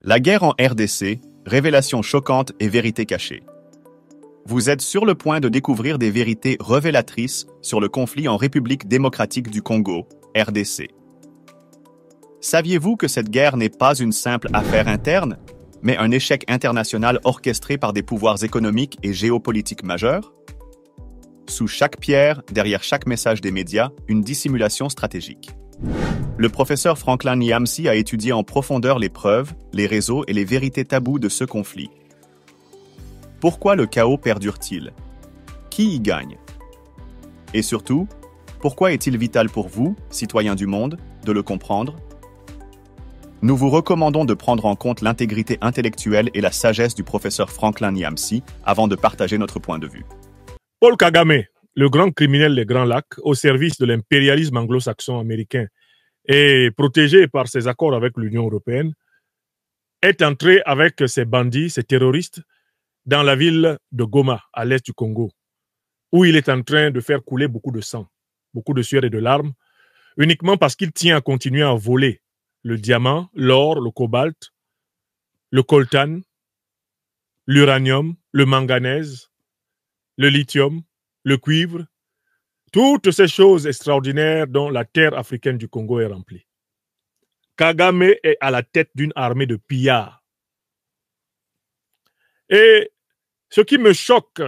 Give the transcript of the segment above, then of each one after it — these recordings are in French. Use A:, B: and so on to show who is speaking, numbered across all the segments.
A: La guerre en RDC, révélations choquantes et vérités cachées. Vous êtes sur le point de découvrir des vérités révélatrices sur le conflit en République démocratique du Congo, RDC. Saviez-vous que cette guerre n'est pas une simple affaire interne, mais un échec international orchestré par des pouvoirs économiques et géopolitiques majeurs? Sous chaque pierre, derrière chaque message des médias, une dissimulation stratégique. Le professeur Franklin Nyamsi a étudié en profondeur les preuves, les réseaux et les vérités tabous de ce conflit. Pourquoi le chaos perdure-t-il? Qui y gagne? Et surtout, pourquoi est-il vital pour vous, citoyens du monde, de le comprendre? Nous vous recommandons de prendre en compte l'intégrité intellectuelle et la sagesse du professeur Franklin Nyamsi avant de partager notre point de vue.
B: Paul Kagame, le grand criminel des Grands Lacs, au service de l'impérialisme anglo-saxon américain et protégé par ses accords avec l'Union européenne, est entré avec ses bandits, ses terroristes, dans la ville de Goma, à l'est du Congo, où il est en train de faire couler beaucoup de sang, beaucoup de sueur et de larmes, uniquement parce qu'il tient à continuer à voler le diamant, l'or, le cobalt, le coltan, l'uranium, le manganèse, le lithium, le cuivre, toutes ces choses extraordinaires dont la terre africaine du Congo est remplie. Kagame est à la tête d'une armée de pillards. Et ce qui me choque,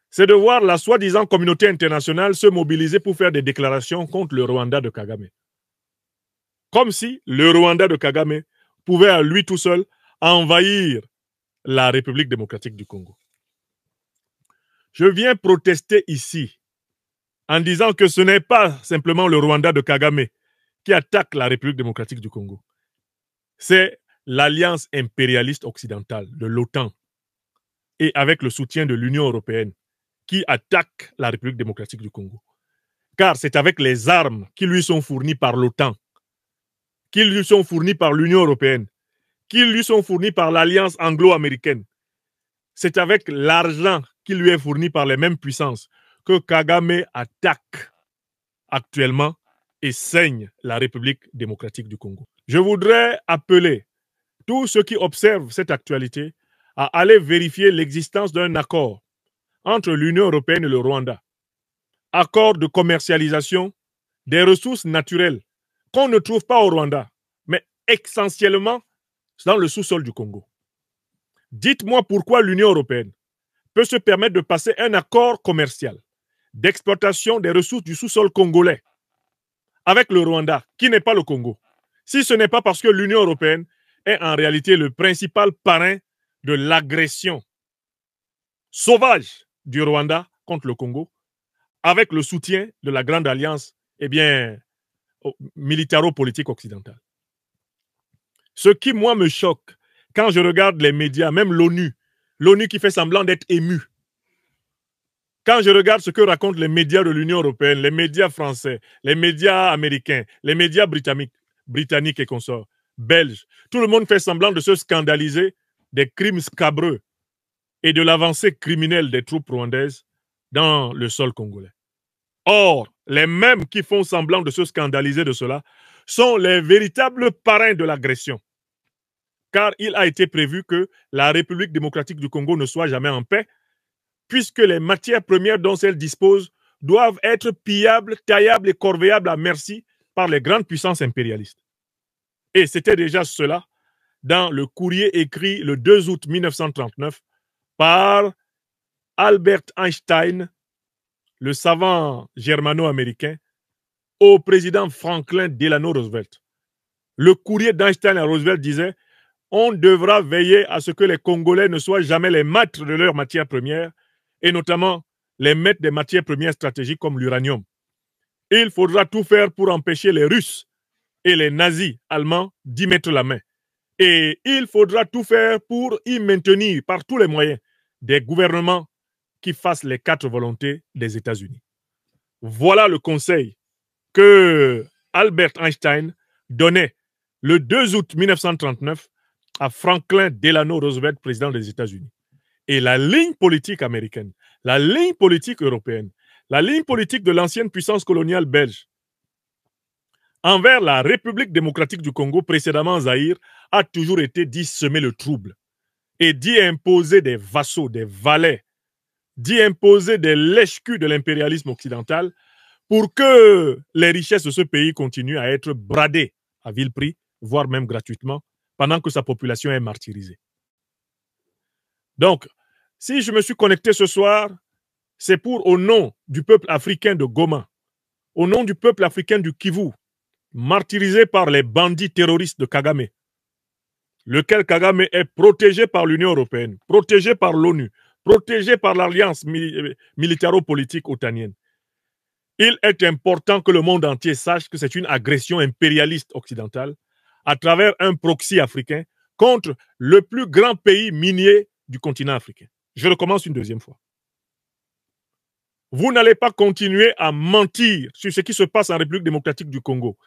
B: c'est de voir la soi-disant communauté internationale se mobiliser pour faire des déclarations contre le Rwanda de Kagame. Comme si le Rwanda de Kagame pouvait à lui tout seul envahir la République démocratique du Congo. Je viens protester ici en disant que ce n'est pas simplement le Rwanda de Kagame qui attaque la République démocratique du Congo. C'est l'alliance impérialiste occidentale de l'OTAN et avec le soutien de l'Union européenne qui attaque la République démocratique du Congo. Car c'est avec les armes qui lui sont fournies par l'OTAN, qui lui sont fournies par l'Union européenne, qui lui sont fournies par l'alliance anglo-américaine. C'est avec l'argent qui lui est fourni par les mêmes puissances que Kagame attaque actuellement et saigne la République démocratique du Congo. Je voudrais appeler tous ceux qui observent cette actualité à aller vérifier l'existence d'un accord entre l'Union européenne et le Rwanda. Accord de commercialisation des ressources naturelles qu'on ne trouve pas au Rwanda, mais essentiellement dans le sous-sol du Congo. Dites-moi pourquoi l'Union européenne peut se permettre de passer un accord commercial d'exploitation des ressources du sous-sol congolais avec le Rwanda, qui n'est pas le Congo, si ce n'est pas parce que l'Union européenne est en réalité le principal parrain de l'agression sauvage du Rwanda contre le Congo, avec le soutien de la Grande Alliance, militaro-politique occidentale. Ce qui, moi, me choque, quand je regarde les médias, même l'ONU qui fait semblant d'être émue, quand je regarde ce que racontent les médias de l'Union européenne, les médias français, les médias américains, les médias britanniques et consorts, belges, tout le monde fait semblant de se scandaliser des crimes scabreux et de l'avancée criminelle des troupes rwandaises dans le sol congolais. Or, les mêmes qui font semblant de se scandaliser de cela sont les véritables parrains de l'agression. Car il a été prévu que la République démocratique du Congo ne soit jamais en paix, puisque les matières premières dont elle dispose doivent être pillables, taillables et corvéables à merci par les grandes puissances impérialistes. Et c'était déjà cela dans le courrier écrit le 2 août 1939 par Albert Einstein, le savant germano-américain, au président Franklin Delano Roosevelt. Le courrier d'Einstein à Roosevelt disait: on devra veiller à ce que les Congolais ne soient jamais les maîtres de leurs matières premières, et notamment les maîtres des matières premières stratégiques comme l'uranium. Il faudra tout faire pour empêcher les Russes et les nazis allemands d'y mettre la main. Et il faudra tout faire pour y maintenir par tous les moyens des gouvernements qui fassent les 4 volontés des États-Unis. Voilà le conseil que Albert Einstein donnait le 2 août 1939 à Franklin Delano Roosevelt, président des États-Unis. Et la ligne politique américaine, la ligne politique européenne, la ligne politique de l'ancienne puissance coloniale belge envers la République démocratique du Congo, précédemment Zaïre, a toujours été d'y semer le trouble et d'y imposer des vassaux, des valets, d'y imposer des lèche-culs de l'impérialisme occidental pour que les richesses de ce pays continuent à être bradées à vil prix, voire même gratuitement, pendant que sa population est martyrisée. Donc, si je me suis connecté ce soir, c'est pour, au nom du peuple africain de Goma, au nom du peuple africain du Kivu, martyrisé par les bandits terroristes de Kagame, lequel Kagame est protégé par l'Union européenne, protégé par l'ONU, protégé par l'alliance militaro-politique otanienne. Il est important que le monde entier sache que c'est une agression impérialiste occidentale à travers un proxy africain contre le plus grand pays minier du continent africain. Je recommence une deuxième fois. Vous n'allez pas continuer à mentir sur ce qui se passe en République démocratique du Congo.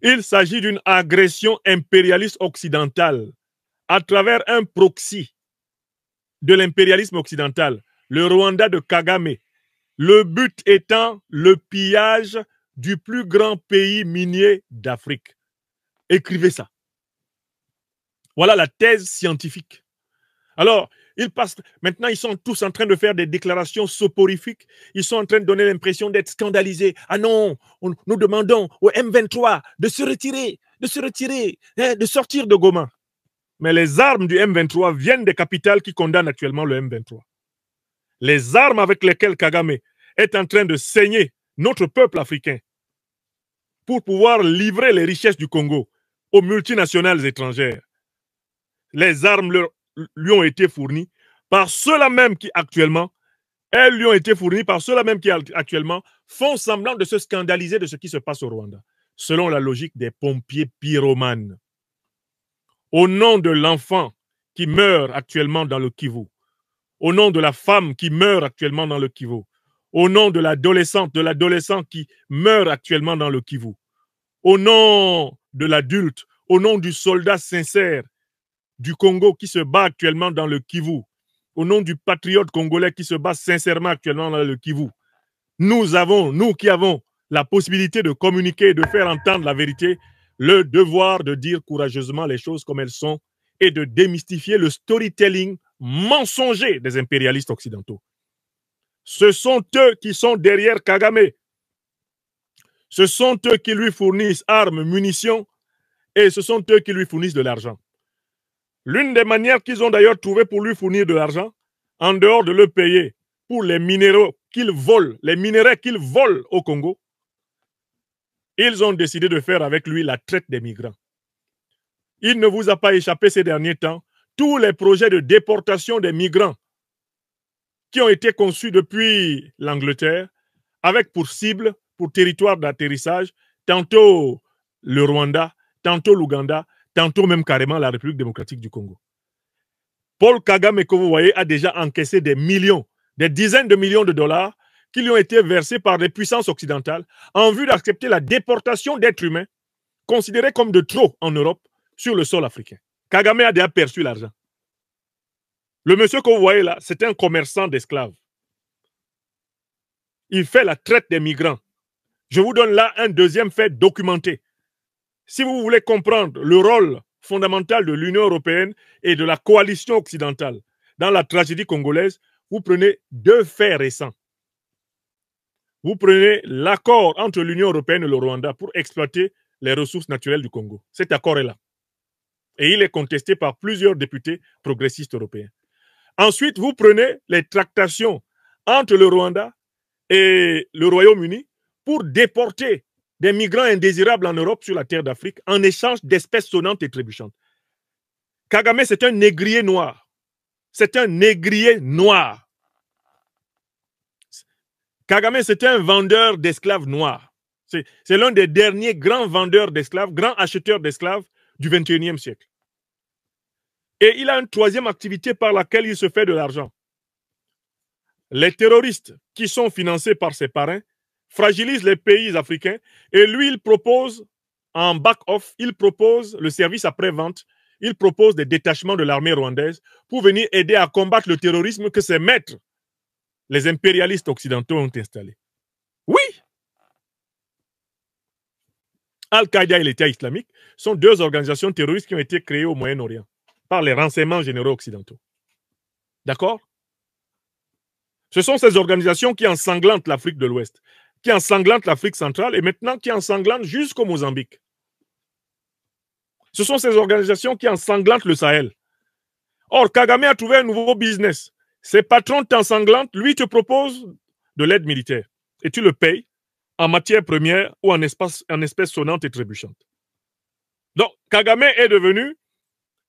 B: Il s'agit d'une agression impérialiste occidentale à travers un proxy de l'impérialisme occidental, le Rwanda de Kagame. Le but étant le pillage du plus grand pays minier d'Afrique. Écrivez ça. Voilà la thèse scientifique. Alors, maintenant, ils sont tous en train de faire des déclarations soporifiques. Ils sont en train de donner l'impression d'être scandalisés. Ah non, nous demandons au M23 de se retirer, de sortir de Goma. Mais les armes du M23 viennent des capitales qui condamnent actuellement le M23. Les armes avec lesquelles Kagame est en train de saigner notre peuple africain pour pouvoir livrer les richesses du Congo aux multinationales étrangères. Les armes lui ont été fournies par ceux-là même qui actuellement, font semblant de se scandaliser de ce qui se passe au Rwanda, selon la logique des pompiers pyromanes. Au nom de l'enfant qui meurt actuellement dans le Kivu, au nom de la femme qui meurt actuellement dans le Kivu, au nom de l'adolescent qui meurt actuellement dans le Kivu, au nom de l'adulte, au nom du soldat sincère du Congo qui se bat actuellement dans le Kivu, au nom du patriote congolais qui se bat sincèrement actuellement dans le Kivu, nous qui avons la possibilité de communiquer et de faire entendre la vérité, le devoir de dire courageusement les choses comme elles sont et de démystifier le storytelling mensonger des impérialistes occidentaux. Ce sont eux qui sont derrière Kagame. Ce sont eux qui lui fournissent armes, munitions, et ce sont eux qui lui fournissent de l'argent. L'une des manières qu'ils ont d'ailleurs trouvé pour lui fournir de l'argent, en dehors de le payer pour les minéraux qu'ils volent, les minerais qu'ils volent au Congo, ils ont décidé de faire avec lui la traite des migrants. Il ne vous a pas échappé ces derniers temps, tous les projets de déportation des migrants qui ont été conçus depuis l'Angleterre, avec pour cible, pour territoire d'atterrissage, tantôt le Rwanda, tantôt l'Ouganda, tantôt même carrément la République démocratique du Congo. Paul Kagame, que vous voyez, a déjà encaissé des millions, des dizaines de millions de dollars qui lui ont été versés par les puissances occidentales en vue d'accepter la déportation d'êtres humains considérés comme de trop en Europe sur le sol africain. Kagame a déjà perçu l'argent. Le monsieur que vous voyez là, c'est un commerçant d'esclaves. Il fait la traite des migrants. Je vous donne là un deuxième fait documenté. Si vous voulez comprendre le rôle fondamental de l'Union européenne et de la coalition occidentale dans la tragédie congolaise, vous prenez deux faits récents. Vous prenez l'accord entre l'Union européenne et le Rwanda pour exploiter les ressources naturelles du Congo. Cet accord est là. Et il est contesté par plusieurs députés progressistes européens. Ensuite, vous prenez les tractations entre le Rwanda et le Royaume-Uni pour déporter des migrants indésirables en Europe sur la terre d'Afrique en échange d'espèces sonnantes et trébuchantes. Kagame, c'est un négrier noir. C'est un négrier noir. Kagame, c'est un vendeur d'esclaves noirs. C'est l'un des derniers grands vendeurs d'esclaves, grands acheteurs d'esclaves du XXIe siècle. Et il a une troisième activité par laquelle il se fait de l'argent. Les terroristes qui sont financés par ses parrains fragilisent les pays africains et lui, il propose en back-off, il propose le service après-vente, il propose des détachements de l'armée rwandaise pour venir aider à combattre le terrorisme que ses maîtres, les impérialistes occidentaux, ont installé. Oui! Al-Qaïda et l'État islamique sont deux organisations terroristes qui ont été créées au Moyen-Orient par les renseignements généraux occidentaux. D'accord? Ce sont ces organisations qui ensanglantent l'Afrique de l'Ouest, qui ensanglantent l'Afrique centrale et maintenant qui ensanglantent jusqu'au Mozambique. Ce sont ces organisations qui ensanglantent le Sahel. Or, Kagame a trouvé un nouveau business. Ses patrons t'ensanglantent, lui te propose de l'aide militaire. Et tu le payes en matière première ou en espèces sonnantes et trébuchantes. Donc, Kagame est devenu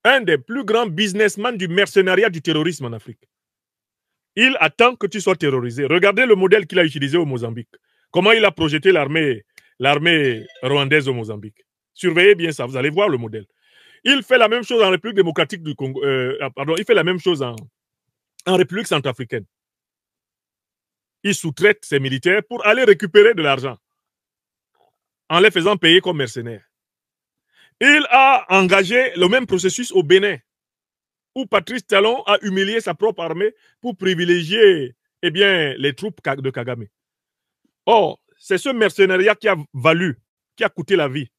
B: un des plus grands businessmen du mercenariat du terrorisme en Afrique. Il attend que tu sois terrorisé. Regardez le modèle qu'il a utilisé au Mozambique. Comment il a projeté l'armée rwandaise au Mozambique. Surveillez bien ça, vous allez voir le modèle. Il fait la même chose en République démocratique du Congo. Il fait la même chose en République centrafricaine. Il sous-traite ses militaires pour aller récupérer de l'argent en les faisant payer comme mercenaires. Il a engagé le même processus au Bénin, où Patrice Talon a humilié sa propre armée pour privilégier les troupes de Kagame. Or, c'est ce mercenariat qui a coûté la vie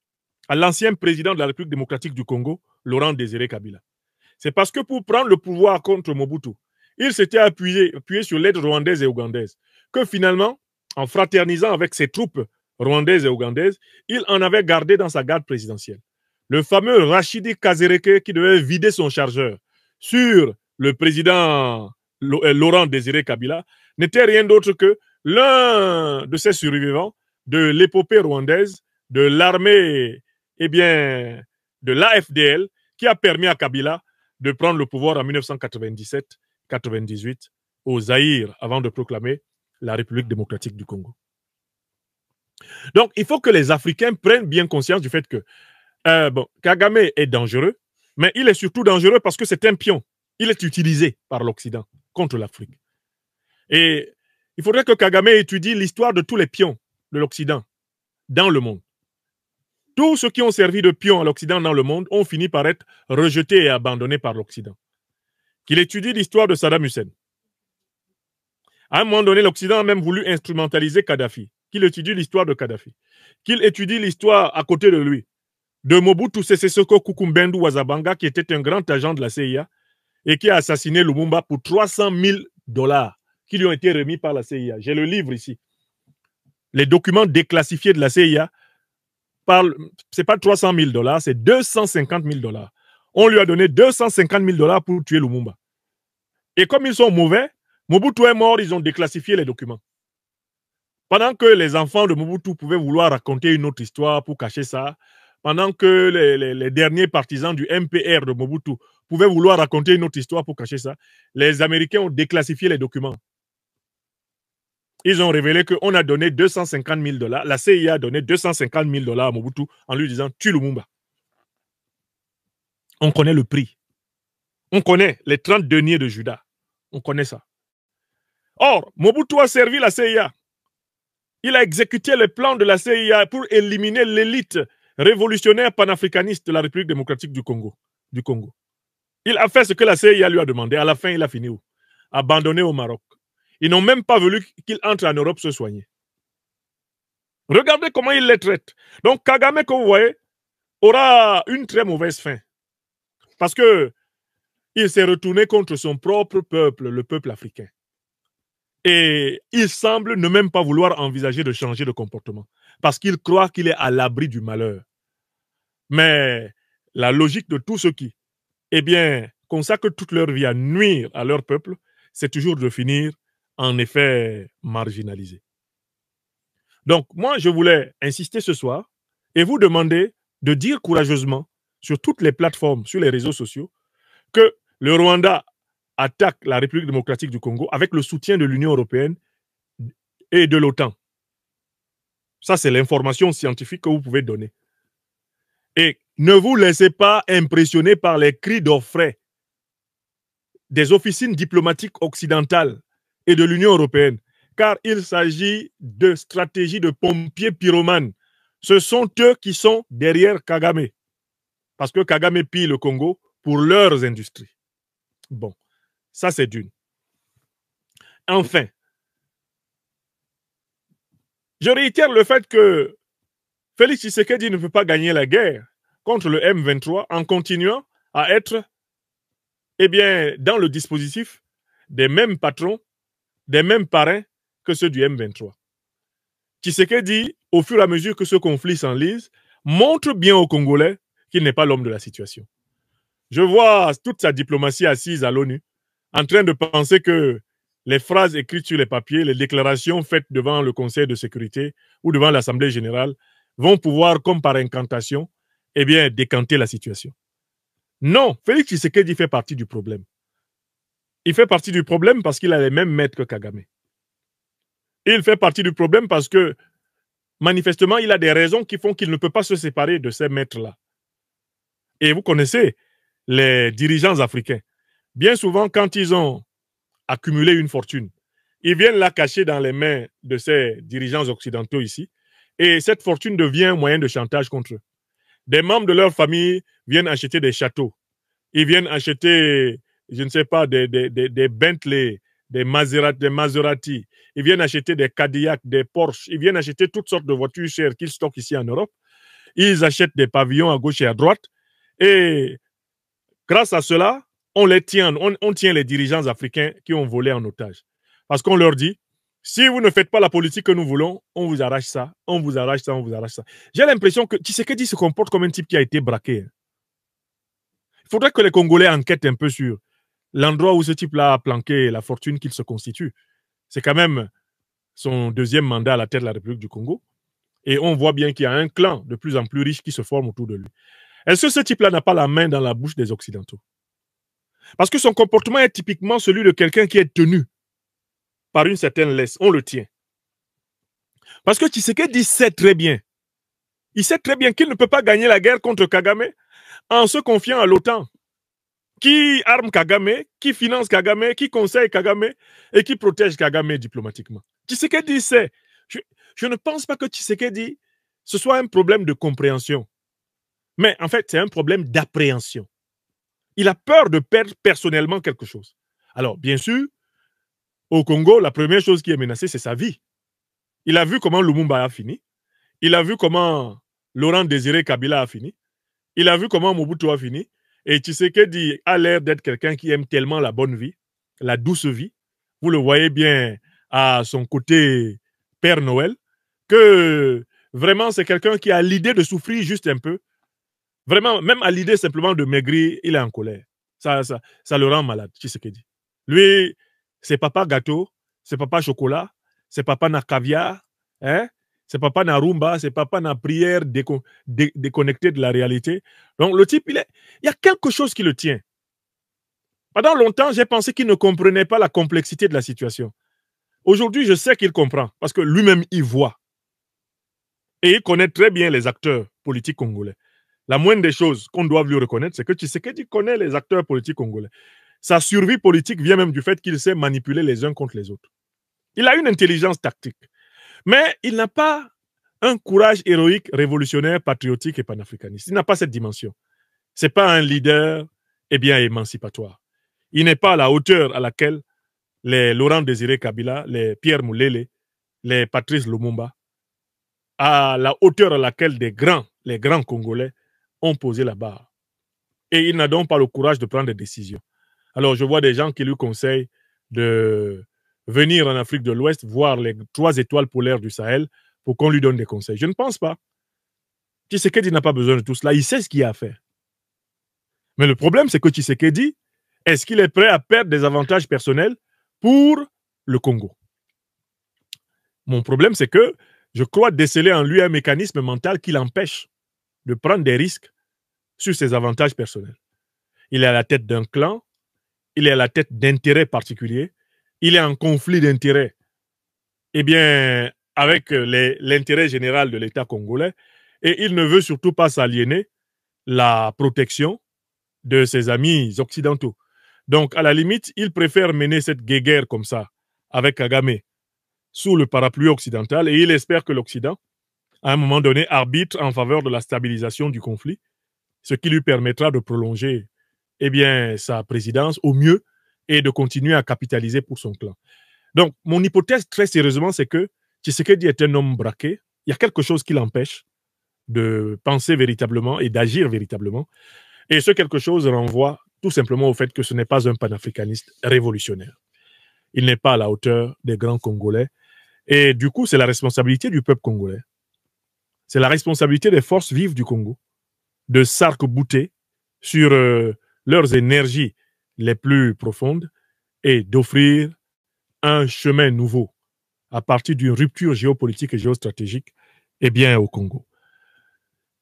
B: à l'ancien président de la République démocratique du Congo, Laurent Désiré Kabila. C'est parce que pour prendre le pouvoir contre Mobutu, il s'était appuyé sur l'aide rwandaise et ougandaise, que finalement, en fraternisant avec ses troupes rwandaises et ougandaises, il en avait gardé dans sa garde présidentielle. Le fameux Rachidi Kazereke qui devait vider son chargeur sur le président Laurent Désiré Kabila n'était rien d'autre que l'un de ces survivants de l'épopée rwandaise, de l'armée, de l'AFDL, qui a permis à Kabila de prendre le pouvoir en 1997-98 au Zaïre avant de proclamer la République démocratique du Congo. Donc, il faut que les Africains prennent bien conscience du fait que Kagame est dangereux, mais il est surtout dangereux parce que c'est un pion. Il est utilisé par l'Occident contre l'Afrique. Et il faudrait que Kagame étudie l'histoire de tous les pions de l'Occident dans le monde. Tous ceux qui ont servi de pions à l'Occident dans le monde ont fini par être rejetés et abandonnés par l'Occident. Qu'il étudie l'histoire de Saddam Hussein. À un moment donné, l'Occident a même voulu instrumentaliser Kadhafi. Qu'il étudie l'histoire de Kadhafi. Qu'il étudie l'histoire à côté de lui de Mobutu Sese Seko Kukumbendu Wazabanga, qui était un grand agent de la CIA et qui a assassiné Lumumba pour 300 000 $ qui lui ont été remis par la CIA. J'ai le livre ici. Les documents déclassifiés de la CIA parlent, c'est pas 300 000 $, c'est 250 000 $. On lui a donné 250 000 $ pour tuer Lumumba. Et comme ils sont mauvais, Mobutu est mort, ils ont déclassifié les documents. Pendant que les enfants de Mobutu pouvaient vouloir raconter une autre histoire pour cacher ça, pendant que les derniers partisans du MPR de Mobutu pouvaient vouloir raconter une autre histoire pour cacher ça, les Américains ont déclassifié les documents. Ils ont révélé qu'on a donné 250 000 $, la CIA a donné 250 000 $ à Mobutu en lui disant « tue Lumumba ». On connaît le prix. On connaît les 30 deniers de Judas. On connaît ça. Or, Mobutu a servi la CIA. Il a exécuté les plans de la CIA pour éliminer l'élite révolutionnaire panafricaniste de la République démocratique du Congo. Il a fait ce que la CIA lui a demandé. À la fin, il a fini où? Abandonné au Maroc. Ils n'ont même pas voulu qu'il entre en Europe se soigner. Regardez comment il les traite. Donc, Kagame, comme vous voyez, aura une très mauvaise fin. Parce que il s'est retourné contre son propre peuple, le peuple africain. Et il semble ne même pas vouloir envisager de changer de comportement. Parce qu'il croit qu'il est à l'abri du malheur. Mais la logique de tous ceux qui, consacrent toute leur vie à nuire à leur peuple, c'est toujours de finir, en effet, marginalisé. Donc, moi, je voulais insister ce soir et vous demander de dire courageusement sur toutes les plateformes, sur les réseaux sociaux, que le Rwanda attaque la République démocratique du Congo avec le soutien de l'Union européenne et de l'OTAN. Ça, c'est l'information scientifique que vous pouvez donner. Et ne vous laissez pas impressionner par les cris d'orfraie des officines diplomatiques occidentales et de l'Union européenne, car il s'agit de stratégies de pompiers pyromanes. Ce sont eux qui sont derrière Kagame, parce que Kagame pille le Congo pour leurs industries. Bon, ça c'est d'une. Enfin, je réitère le fait que Félix Tshisekedi ne peut pas gagner la guerre contre le M23 en continuant à être dans le dispositif des mêmes patrons, des mêmes parrains que ceux du M23. Tshisekedi, au fur et à mesure que ce conflit s'enlise, montre bien aux Congolais qu'il n'est pas l'homme de la situation. Je vois toute sa diplomatie assise à l'ONU, en train de penser que les phrases écrites sur les papiers, les déclarations faites devant le Conseil de sécurité ou devant l'Assemblée générale vont pouvoir, comme par incantation, décanter la situation. Non, Félix Tshisekedi fait partie du problème. Il fait partie du problème parce qu'il a les mêmes maîtres que Kagame. Il fait partie du problème parce que, manifestement, il a des raisons qui font qu'il ne peut pas se séparer de ces maîtres-là. Et vous connaissez les dirigeants africains. Bien souvent, quand ils ont accumulé une fortune, ils viennent la cacher dans les mains de ces dirigeants occidentaux ici. Et cette fortune devient un moyen de chantage contre eux. Des membres de leur famille viennent acheter des châteaux. Ils viennent acheter, je ne sais pas, des Bentley, des Maserati. Ils viennent acheter des Cadillac, des Porsche. Ils viennent acheter toutes sortes de voitures chères qu'ils stockent ici en Europe. Ils achètent des pavillons à gauche et à droite. Et grâce à cela, on tient les dirigeants africains qui ont volé en otage. Parce qu'on leur dit, si vous ne faites pas la politique que nous voulons, on vous arrache ça, on vous arrache ça, on vous arrache ça. J'ai l'impression que Tshisekedi se comporte comme un type qui a été braqué. Il faudrait que les Congolais enquêtent un peu sur l'endroit où ce type-là a planqué la fortune qu'il se constitue. C'est quand même son deuxième mandat à la tête de la République du Congo. Et on voit bien qu'il y a un clan de plus en plus riche qui se forme autour de lui. Est-ce que ce type-là n'a pas la main dans la bouche des Occidentaux? Parce que son comportement est typiquement celui de quelqu'un qui est tenu par une certaine laisse. On le tient. Parce que Tshisekedi sait très bien. Il sait très bien qu'il ne peut pas gagner la guerre contre Kagame en se confiant à l'OTAN, qui arme Kagame, qui finance Kagame, qui conseille Kagame et qui protège Kagame diplomatiquement. Tshisekedi sait. Je ne pense pas que Tshisekedi, ce soit un problème de compréhension. Mais en fait, c'est un problème d'appréhension. Il a peur de perdre personnellement quelque chose. Alors, bien sûr, au Congo, la première chose qui est menacée, c'est sa vie. Il a vu comment Lumumba a fini. Il a vu comment Laurent Désiré Kabila a fini. Il a vu comment Mobutu a fini. Et Tshisekedi a l'air d'être quelqu'un qui aime tellement la bonne vie, la douce vie. Vous le voyez bien à son côté Père Noël, que vraiment c'est quelqu'un qui a l'idée de souffrir juste un peu. Vraiment, même à l'idée simplement de maigrir, il est en colère. Ça le rend malade, Tshisekedi. Lui, c'est papa gâteau, c'est papa chocolat, c'est papa na caviar, hein? C'est papa na rumba, c'est papa na prière déconnectée de la réalité. Donc le type, il y a quelque chose qui le tient. Pendant longtemps, j'ai pensé qu'il ne comprenait pas la complexité de la situation. Aujourd'hui, je sais qu'il comprend, parce que lui-même, il voit. Et il connaît très bien les acteurs politiques congolais. La moindre des choses qu'on doit lui reconnaître, c'est que Tshisekedi connaît les acteurs politiques congolais. Sa survie politique vient même du fait qu'il sait manipuler les uns contre les autres. Il a une intelligence tactique. Mais il n'a pas un courage héroïque, révolutionnaire, patriotique et panafricaniste. Il n'a pas cette dimension. Ce n'est pas un leader émancipatoire. Il n'est pas à la hauteur à laquelle les Laurent Désiré Kabila, les Pierre Moulele, les Patrice Lumumba, à la hauteur à laquelle les grands Congolais ont posé la barre. Et il n'a donc pas le courage de prendre des décisions. Alors, je vois des gens qui lui conseillent de venir en Afrique de l'Ouest, voir les 3 étoiles polaires du Sahel pour qu'on lui donne des conseils. Je ne pense pas. Tshisekedi n'a pas besoin de tout cela. Il sait ce qu'il y a à faire. Mais le problème, c'est que Tshisekedi, est-ce qu'il est prêt à perdre des avantages personnels pour le Congo? Mon problème, c'est que je crois déceler en lui un mécanisme mental qui l'empêche de prendre des risques sur ses avantages personnels. Il est à la tête d'un clan, il est à la tête d'intérêts particuliers, il est en conflit d'intérêts avec l'intérêt général de l'État congolais, et il ne veut surtout pas s'aliéner la protection de ses amis occidentaux. Donc, à la limite, il préfère mener cette guéguerre comme ça, avec Kagame, sous le parapluie occidental, et il espère que l'Occident, à un moment donné, arbitre en faveur de la stabilisation du conflit, ce qui lui permettra de prolonger sa présidence au mieux et de continuer à capitaliser pour son clan. Donc, mon hypothèse, très sérieusement, c'est que Tshisekedi est un homme braqué. Il y a quelque chose qui l'empêche de penser véritablement et d'agir véritablement. Et ce quelque chose renvoie tout simplement au fait que ce n'est pas un panafricaniste révolutionnaire. Il n'est pas à la hauteur des grands Congolais. Et du coup, c'est la responsabilité du peuple congolais. C'est la responsabilité des forces vives du Congo de s'arc-bouter sur leurs énergies les plus profondes et d'offrir un chemin nouveau à partir d'une rupture géopolitique et géostratégique au Congo.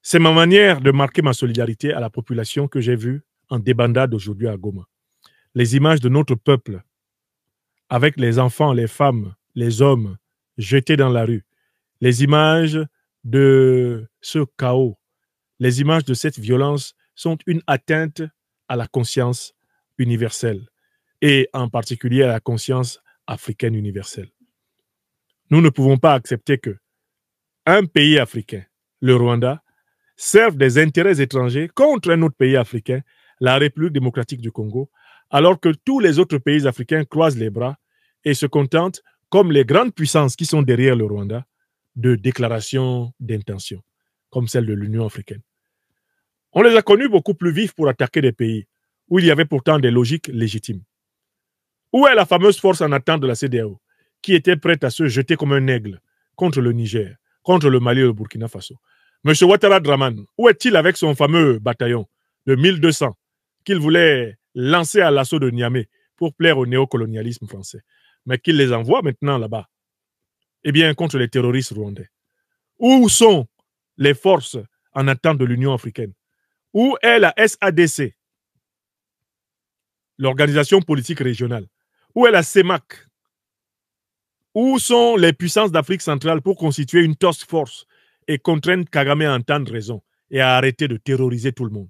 B: C'est ma manière de marquer ma solidarité à la population que j'ai vue en débandade aujourd'hui à Goma. Les images de notre peuple avec les enfants, les femmes, les hommes jetés dans la rue, les images de ce chaos, les images de cette violence sont une atteinte à la conscience universelle et en particulier à la conscience africaine universelle. Nous ne pouvons pas accepter que un pays africain, le Rwanda, serve des intérêts étrangers contre un autre pays africain, la République démocratique du Congo, alors que tous les autres pays africains croisent les bras et se contentent, comme les grandes puissances qui sont derrière le Rwanda, de déclarations d'intention, comme celle de l'Union africaine. On les a connus beaucoup plus vifs pour attaquer des pays où il y avait pourtant des logiques légitimes. Où est la fameuse force en attente de la CEDEAO qui était prête à se jeter comme un aigle contre le Niger, contre le Mali et le Burkina Faso? M. Ouattara Draman, où est-il avec son fameux bataillon de 1200 qu'il voulait lancer à l'assaut de Niamey pour plaire au néocolonialisme français, mais qu'il les envoie maintenant là-bas, contre les terroristes rwandais? Où sont les forces en attente de l'Union africaine? Où est la SADC, l'organisation politique régionale? Où est la CEMAC? Où sont les puissances d'Afrique centrale pour constituer une task force et contraindre Kagame à entendre raison et à arrêter de terroriser tout le monde?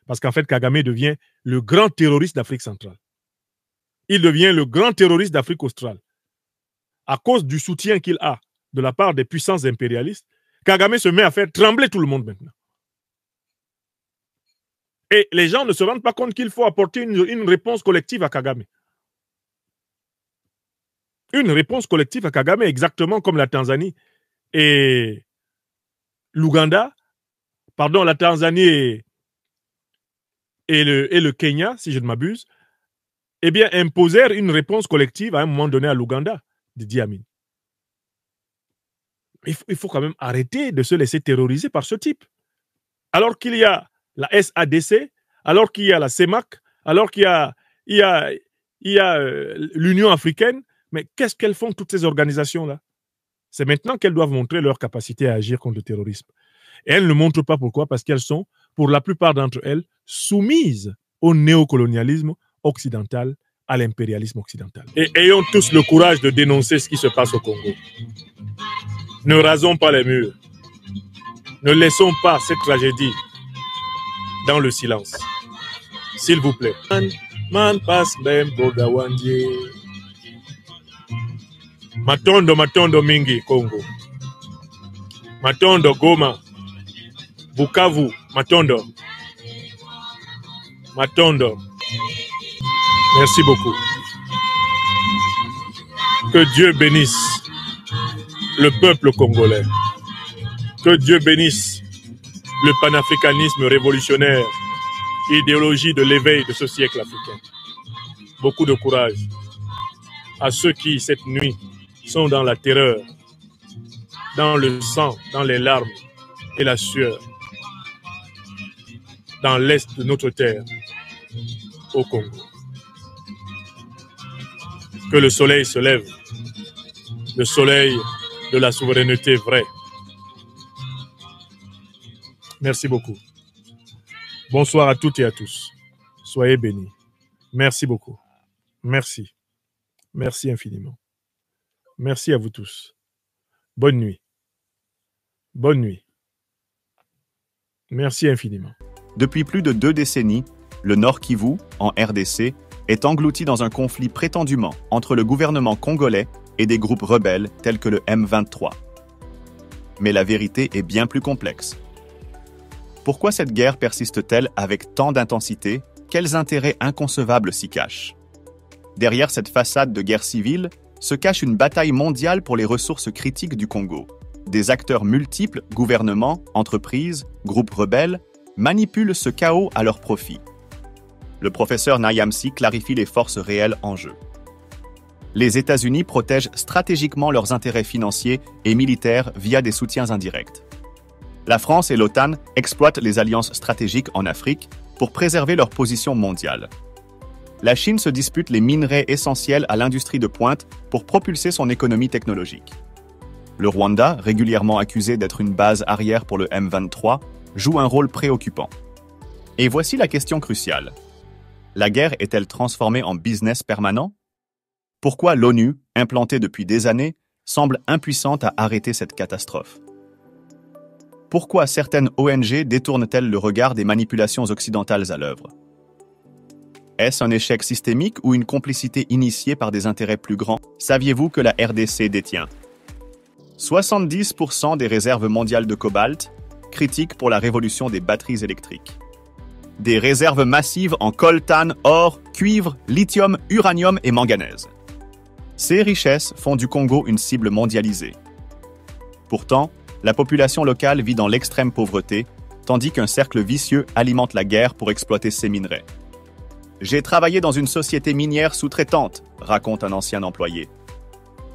B: Parce qu'en fait, Kagame devient le grand terroriste d'Afrique centrale. Il devient le grand terroriste d'Afrique australe. À cause du soutien qu'il a de la part des puissances impérialistes, Kagame se met à faire trembler tout le monde maintenant. Et les gens ne se rendent pas compte qu'il faut apporter une réponse collective à Kagame. Une réponse collective à Kagame, exactement comme la Tanzanie et l'Ouganda, la Tanzanie et le Kenya, si je ne m'abuse, imposèrent une réponse collective à un moment donné à l'Ouganda, Idi Amin. Il faut quand même arrêter de se laisser terroriser par ce type. Alors qu'il y a la SADC, alors qu'il y a la CEMAC, alors qu'il y a l'Union africaine, mais qu'est-ce qu'elles font toutes ces organisations-là? C'est maintenant qu'elles doivent montrer leur capacité à agir contre le terrorisme. Et elles ne montrent pas pourquoi, parce qu'elles sont, pour la plupart d'entre elles, soumises au néocolonialisme occidental, à l'impérialisme occidental. Et ayons tous le courage de dénoncer ce qui se passe au Congo. Ne rasons pas les murs. Ne laissons pas cette tragédie dans le silence. S'il vous plaît. Man passe même Bogawandie. Matondo mingi Congo. Matondo Goma. Bukavu, Matondo. Merci beaucoup. Que Dieu bénisse le peuple congolais. Que Dieu bénisse le panafricanisme révolutionnaire, idéologie de l'éveil de ce siècle africain. Beaucoup de courage à ceux qui, cette nuit, sont dans la terreur, dans le sang, dans les larmes et la sueur, dans l'est de notre terre, au Congo. Que le soleil se lève, le soleil de la souveraineté vraie. Merci beaucoup. Bonsoir à toutes et à tous. Soyez bénis. Merci beaucoup. Merci. Merci infiniment. Merci à vous tous. Bonne nuit. Bonne nuit. Merci infiniment.
A: Depuis plus de 2 décennies, le Nord Kivu, en RDC, est englouti dans un conflit prétendument entre le gouvernement congolais et des groupes rebelles tels que le M23. Mais la vérité est bien plus complexe. Pourquoi cette guerre persiste-t-elle avec tant d'intensité? Quels intérêts inconcevables s'y cachent? Derrière cette façade de guerre civile se cache une bataille mondiale pour les ressources critiques du Congo. des acteurs multiples, gouvernements, entreprises, groupes rebelles, manipulent ce chaos à leur profit. Le professeur Nyamsi clarifie les forces réelles en jeu. Les États-Unis protègent stratégiquement leurs intérêts financiers et militaires via des soutiens indirects. La France et l'OTAN exploitent les alliances stratégiques en Afrique pour préserver leur position mondiale. La Chine se dispute les minerais essentiels à l'industrie de pointe pour propulser son économie technologique. Le Rwanda, régulièrement accusé d'être une base arrière pour le M23, joue un rôle préoccupant. Et voici la question cruciale. La guerre est-elle transformée en business permanent? Pourquoi l'ONU, implantée depuis des années, semble impuissante à arrêter cette catastrophe? Pourquoi certaines ONG détournent-elles le regard des manipulations occidentales à l'œuvre? Est-ce un échec systémique ou une complicité initiée par des intérêts plus grands? Saviez-vous que la RDC détient 70% des réserves mondiales de cobalt, critiques pour la révolution des batteries électriques? Des réserves massives en coltan, or, cuivre, lithium, uranium et manganèse. Ces richesses font du Congo une cible mondialisée. Pourtant, la population locale vit dans l'extrême pauvreté, tandis qu'un cercle vicieux alimente la guerre pour exploiter ces minerais. J'ai travaillé dans une société minière sous-traitante, raconte un ancien employé.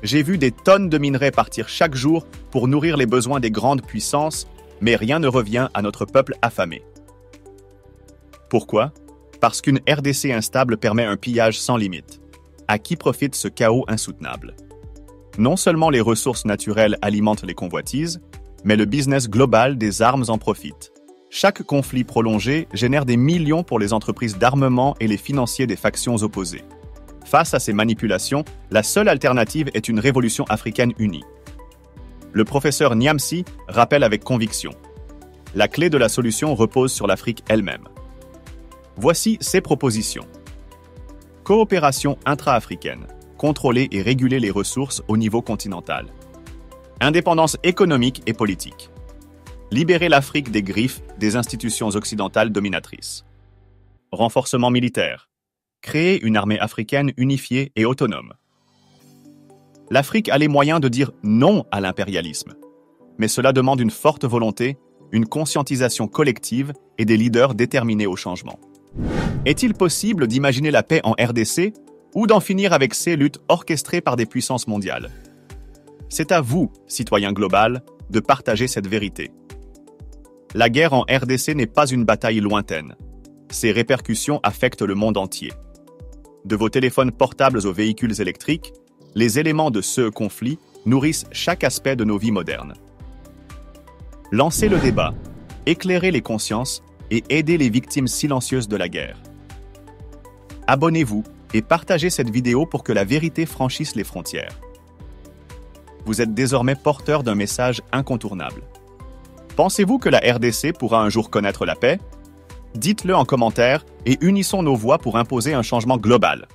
A: J'ai vu des tonnes de minerais partir chaque jour pour nourrir les besoins des grandes puissances, mais rien ne revient à notre peuple affamé. Pourquoi? Parce qu'une RDC instable permet un pillage sans limite. À qui profite ce chaos insoutenable? Non seulement les ressources naturelles alimentent les convoitises, mais le business global des armes en profite. Chaque conflit prolongé génère des millions pour les entreprises d'armement et les financiers des factions opposées. Face à ces manipulations, la seule alternative est une révolution africaine unie. Le professeur Nyamsi rappelle avec conviction. La clé de la solution repose sur l'Afrique elle-même. Voici ses propositions. Coopération intra-africaine. Contrôler et réguler les ressources au niveau continental. Indépendance économique et politique. Libérer l'Afrique des griffes des institutions occidentales dominatrices. Renforcement militaire. Créer une armée africaine unifiée et autonome. L'Afrique a les moyens de dire non à l'impérialisme. Mais cela demande une forte volonté, une conscientisation collective et des leaders déterminés au changement. Est-il possible d'imaginer la paix en RDC ou d'en finir avec ces luttes orchestrées par des puissances mondiales? C'est à vous, citoyens global, de partager cette vérité. La guerre en RDC n'est pas une bataille lointaine. Ses répercussions affectent le monde entier. De vos téléphones portables aux véhicules électriques, les éléments de ce conflit nourrissent chaque aspect de nos vies modernes. Lancez le débat, éclairez les consciences et aidez les victimes silencieuses de la guerre. Abonnez-vous et partagez cette vidéo pour que la vérité franchisse les frontières. Vous êtes désormais porteur d'un message incontournable. Pensez-vous que la RDC pourra un jour connaître la paix? Dites-le en commentaire et unissons nos voix pour imposer un changement global.